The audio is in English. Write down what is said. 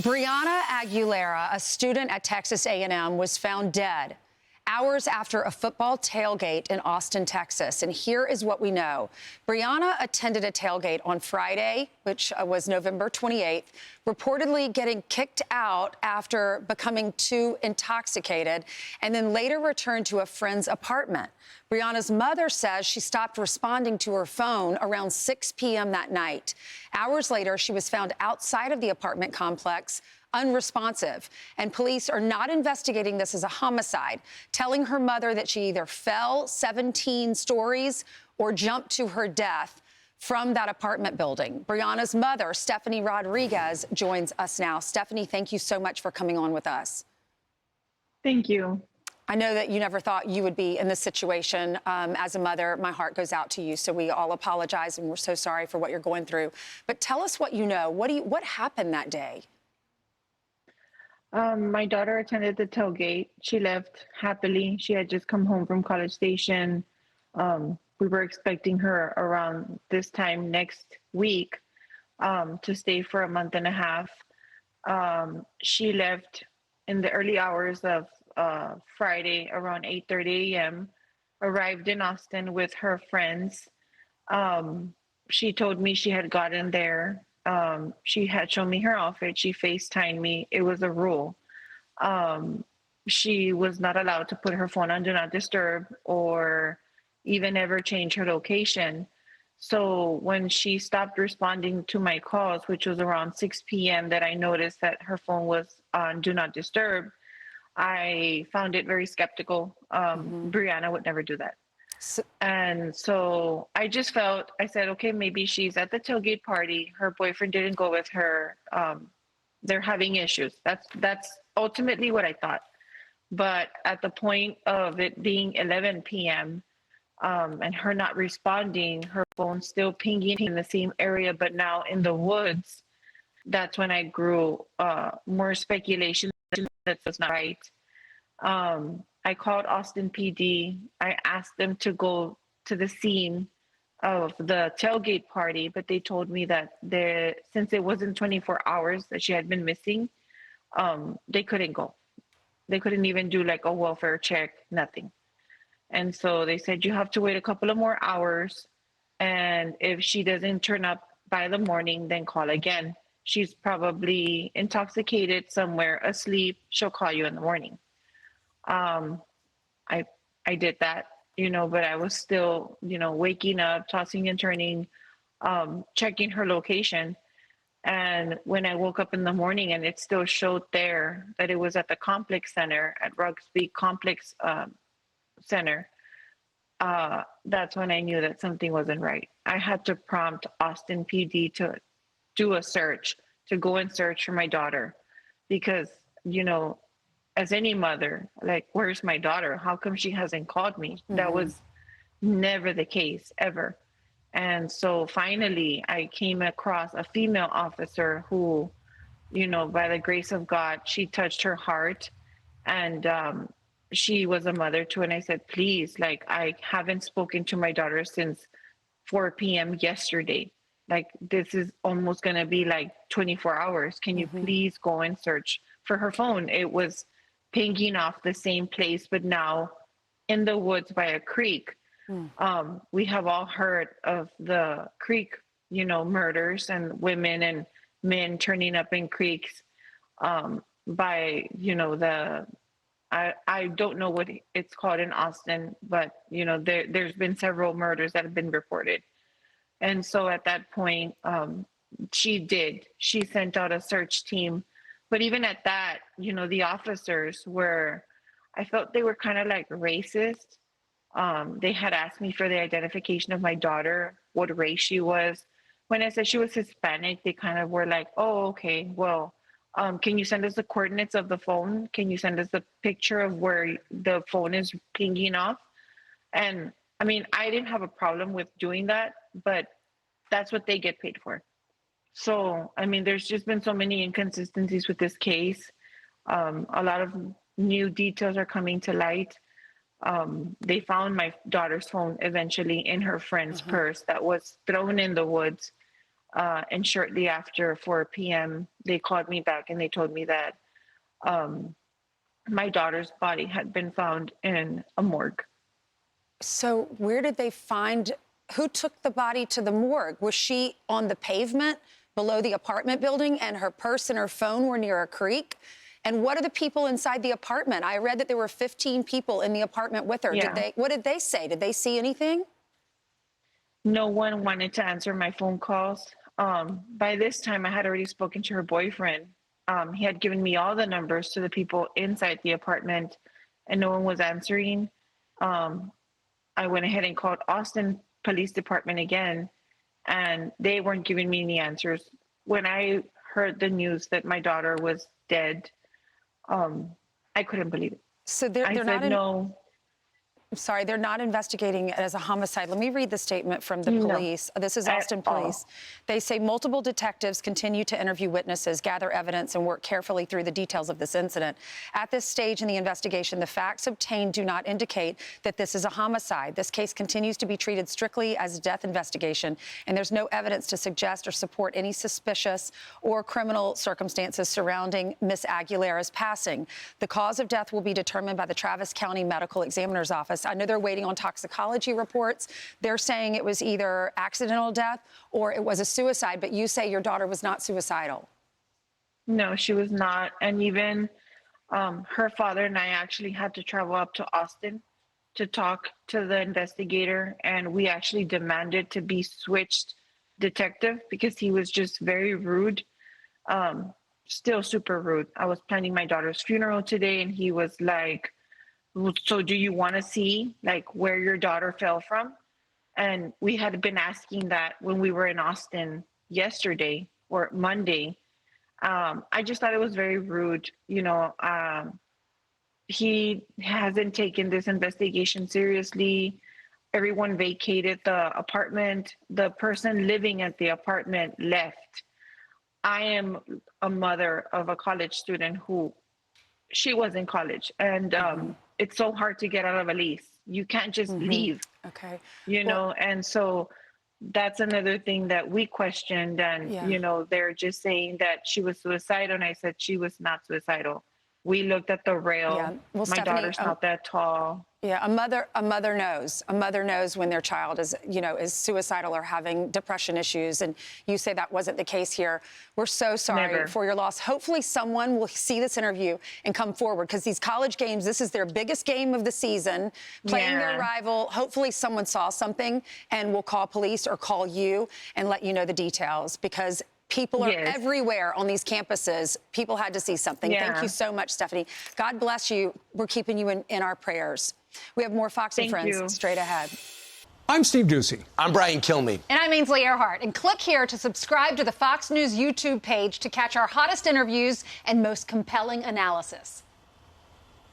Brianna Aguilera, a student at Texas A&M, was found dead hours after a football tailgate in Austin, Texas. And here is what we know. Brianna attended a tailgate on Friday, which was November 28th, reportedly getting kicked out after becoming too intoxicated, and then later returned to a friend's apartment. Brianna's mother says she stopped responding to her phone around 6 p.m. that night. Hours later, she was found outside of the apartment complex, unresponsive, and police are not investigating this as a homicide, telling her mother that she either fell 17 stories or jumped to her death from that apartment building. Brianna's mother, Stephanie Rodriguez, joins us now. Stephanie, thank you so much for coming on with us. Thank you. I know that you never thought you would be in this situation. As a mother, my heart goes out to you. So we all apologize, and we're so sorry for what you're going through. But tell us what you know. What happened that day? My daughter attended the tailgate. She left happily. She had just come home from College Station. We were expecting her around this time next week to stay for a month and a half. She left in the early hours of Friday around 8:30 a.m., arrived in Austin with her friends. She told me she had gotten there. She had shown me her outfit. She FaceTimed me. It was a rule. She was not allowed to put her phone on Do Not Disturb or even ever change her location. So when she stopped responding to my calls, which was around 6 p.m., that I noticed that her phone was on Do Not Disturb, I found it very skeptical. Brianna would never do that. And so I just felt, I said, okay, maybe she's at the tailgate party. Her boyfriend didn't go with her. They're having issues. That's ultimately what I thought. But at the point of it being 11 p.m. And her not responding, her phone still pinging in the same area, but now in the woods, that's when I grew more speculation that was not right. I called Austin PD. I asked them to go to the scene of the tailgate party, but they told me that since it wasn't 24 hours that she had been missing, they couldn't go. They couldn't even do like a welfare check, nothing. And so they said, you have to wait a couple of more hours. And if she doesn't turn up by the morning, then call again. She's probably intoxicated somewhere, asleep. She'll call you in the morning. I did that, but I was still, waking up, tossing and turning, checking her location. And when I woke up in the morning and it still showed there that it was at the complex center, at Rugsby Complex Center, that's when I knew that something wasn't right. I had to prompt Austin PD to do a search, to go and search for my daughter, because, as any mother, like, where's my daughter? How come she hasn't called me? Mm-hmm. That was never the case, ever. And so finally, I came across a female officer who, by the grace of God, she touched her heart. And she was a mother too. And I said, please, like, I haven't spoken to my daughter since 4 p.m. yesterday. Like, this is almost going to be like 24 hours. Can you please go and search for her phone? It was pinging off the same place, but now in the woods by a creek. We have all heard of the creek, murders and women and men turning up in creeks by, I don't know what it's called in Austin, but, there's been several murders that have been reported. And so at that point, she sent out a search team. But even at that, the officers I felt they were kind of like racist. They had asked me for the identification of my daughter, what race she was. When I said she was Hispanic, they kind of were like, oh, okay, well, can you send us the coordinates of the phone? Can you send us the picture of where the phone is pinging off? And I mean, I didn't have a problem with doing that, but that's what they get paid for. So, I mean, there's just been so many inconsistencies with this case. A lot of new details are coming to light. They found my daughter's phone eventually in her friend's purse that was thrown in the woods. And shortly after 4 p.m., they called me back and they told me that my daughter's body had been found in a morgue. So where did they find, who took the body to the morgue? Was she on the pavement below the apartment building and her purse and her phone were near a creek? And what are the people inside the apartment? I read that there were 15 people in the apartment with her. Yeah. What did they say? Did they see anything? No one wanted to answer my phone calls. By this time, I had already spoken to her boyfriend. He had given me all the numbers to the people inside the apartment, and no one was answering. I went ahead and called Austin Police Department again, and they weren't giving me any answers. When I heard the news that my daughter was dead, I couldn't believe it. So they're I not said no. I'm sorry, they're not investigating it as a homicide. Let me read the statement from the police. This is Austin Police. They say multiple detectives continue to interview witnesses, gather evidence, and work carefully through the details of this incident. At this stage in the investigation, the facts obtained do not indicate that this is a homicide. This case continues to be treated strictly as a death investigation, and there's no evidence to suggest or support any suspicious or criminal circumstances surrounding Miss Aguilera's passing. The cause of death will be determined by the Travis County Medical Examiner's Office. I know they're waiting on toxicology reports. They're saying it was either accidental death or it was a suicide, but you say your daughter was not suicidal. No, she was not. And even her father and I actually had to travel up to Austin to talk to the investigator, and we actually demanded to be switched detective because he was just very rude, still super rude. I was planning my daughter's funeral today, and he was like, so do you want to see like where your daughter fell from? And we had been asking that when we were in Austin yesterday or Monday. I just thought it was very rude. You know, he hasn't taken this investigation seriously. Everyone vacated the apartment. The person living at the apartment left. I am a mother of a college student who she was in college, and it's so hard to get out of a lease. You can't just leave. Okay. You know, and so that's another thing that we questioned. And, you know, they're just saying that she was suicidal. And I said she was not suicidal. We looked at the rail. Yeah. Well, my Stephanie, daughter's not that tall. Yeah, a mother knows. A mother knows when their child is, you know, is suicidal or having depression issues. And you say that wasn't the case here. We're so sorry for your loss. Hopefully someone will see this interview and come forward, because these college games, this is their biggest game of the season, playing their rival. Hopefully someone saw something and will call police or call you and let you know the details, because people are everywhere on these campuses. People had to see something. Thank you so much, Stephanie. God bless you. We're keeping you in our prayers. We have more Fox and Friends straight ahead. I'm Steve Ducey. I'm Brian Kilmeade. And I'm Ainsley Earhart. And click here to subscribe to the Fox News YouTube page to catch our hottest interviews and most compelling analysis.